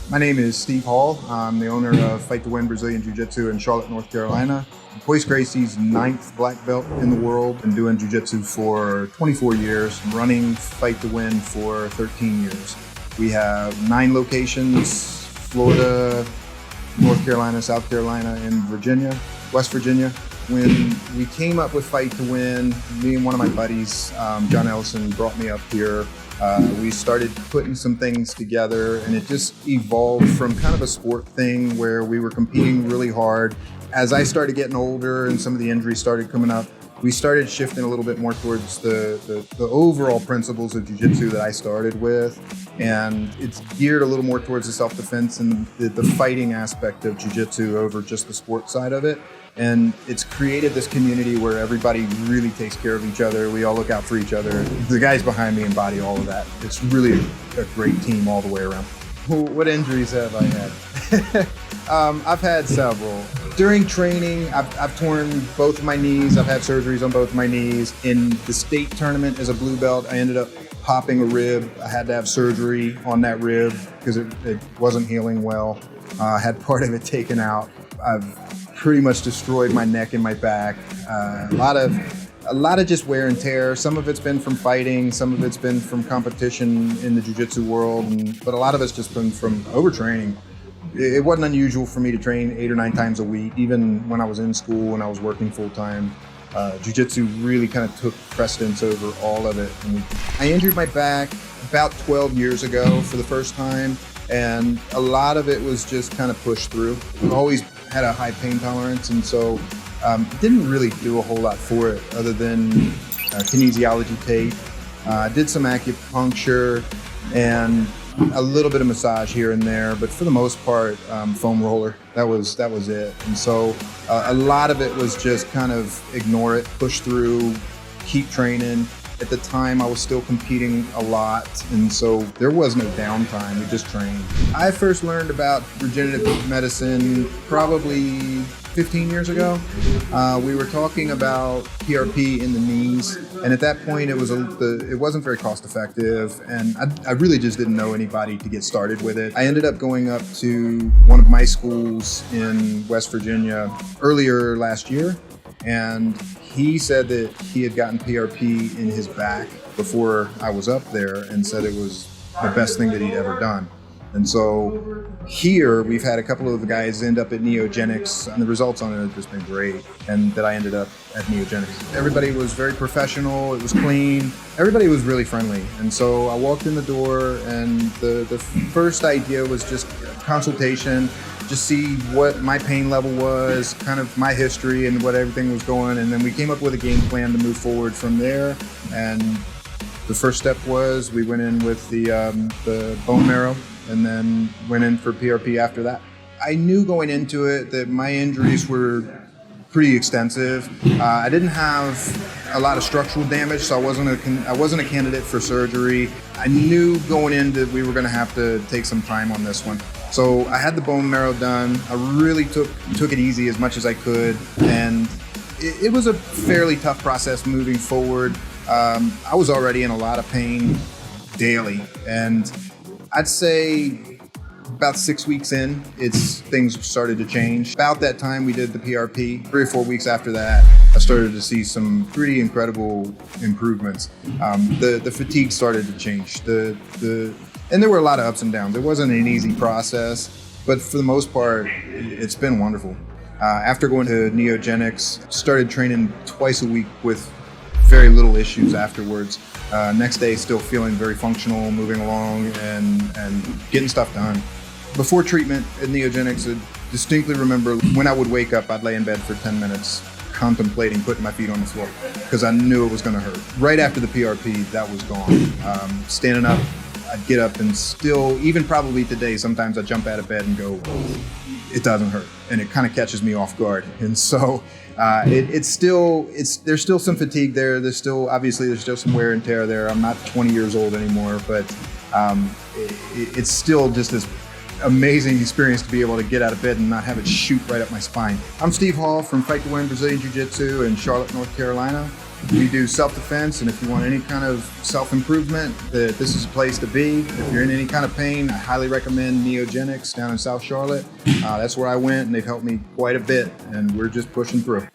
My name is Steve Hall. I'm the owner of Fight to Win Brazilian Jiu-Jitsu in Charlotte, North Carolina. Royce Gracie's 9th black belt in the world. Been doing Jiu-Jitsu for 24 years, running Fight to Win for 13 years. We have 9 locations: Florida, North Carolina, South Carolina, and Virginia, West Virginia. When we came up with Fight to Win, me and one of my buddies, John Ellison, brought me up here. We started putting some things together, and it just evolved from kind of a sport thing where we were competing really hard. As I started getting older and some of the injuries started coming up, we started shifting a little bit more towards the overall principles of jiu-jitsu that I started with. And it's geared a little more towards the self-defense and the fighting aspect of jiu-jitsu over just the sport side of it. And it's created this community where everybody really takes care of each other. We all look out for each other. The guys behind me embody all of that. It's really a great team all the way around. What injuries have I had? I've had several. During training, I've torn both of my knees. I've had surgeries on both of my knees. In the state tournament as a blue belt, I ended up popping a rib. I had to have surgery on that rib because it wasn't healing well. I had part of it taken out. I've pretty much destroyed my neck and my back. A lot of just wear and tear. Some of it's been from fighting, some of it's been from competition in the jiu-jitsu world, but a lot of it's just been from overtraining. It wasn't unusual for me to train 8 or 9 times a week, even when I was in school and I was working full-time. Jiu-jitsu really kind of took precedence over all of it. And I injured my back about 12 years ago for the first time, and a lot of it was just kind of pushed through. I've always had a high pain tolerance, and so didn't really do a whole lot for it other than kinesiology tape. Did some acupuncture and a little bit of massage here and there, but for the most part, foam roller. That was it. And so a lot of it was just kind of ignore it, push through, keep training. At the time, I was still competing a lot, and so there was no downtime. We just trained. I first learned about regenerative medicine probably 15 years ago. We were talking about PRP in the knees, and at that point, it wasn't very cost effective, and I really just didn't know anybody to get started with it. I ended up going up to one of my schools in West Virginia earlier last year, and he said that he had gotten PRP in his back before I was up there and said it was the best thing that he'd ever done. And so here we've had a couple of the guys end up at NeoGenix, and the results on it have just been great, and that I ended up at NeoGenix. Everybody was very professional, it was clean, everybody was really friendly. And so I walked in the door, and the first idea was just consultation, just see what my pain level was, kind of my history and what everything was going. And then we came up with a game plan to move forward from there. And the first step was we went in with the bone marrow and then went in for PRP after that. I knew going into it that my injuries were pretty extensive. I didn't have a lot of structural damage, so I wasn't a candidate for surgery. I knew going in that we were gonna have to take some time on this one. So I had the bone marrow done. I really took it easy as much as I could, and it was a fairly tough process moving forward. I was already in a lot of pain daily, and I'd say about 6 weeks in, things started to change. About that time we did the PRP. 3 or 4 weeks after that, I started to see some pretty incredible improvements. The fatigue started to change. And there were a lot of ups and downs. It wasn't an easy process, but for the most part, it's been wonderful. After going to NeoGenix, started training twice a week with very little issues afterwards. Next day, still feeling very functional, moving along and getting stuff done. Before treatment at NeoGenix, I distinctly remember when I would wake up, I'd lay in bed for 10 minutes contemplating putting my feet on the floor because I knew it was going to hurt. Right after the PRP, that was gone. Standing up, I'd get up and still, even probably today, sometimes I jump out of bed and go, it doesn't hurt. And it kind of catches me off guard. And so there's still some fatigue there. There's still some wear and tear there. I'm not 20 years old anymore, but it's still just this amazing experience to be able to get out of bed and not have it shoot right up my spine. I'm Steve Hall from Fight to Win Brazilian Jiu-Jitsu in Charlotte, North Carolina. We do self-defense, and if you want any kind of self-improvement, this is a place to be. If you're in any kind of pain, I highly recommend NeoGenix down in South Charlotte. That's where I went, and they've helped me quite a bit, and we're just pushing through.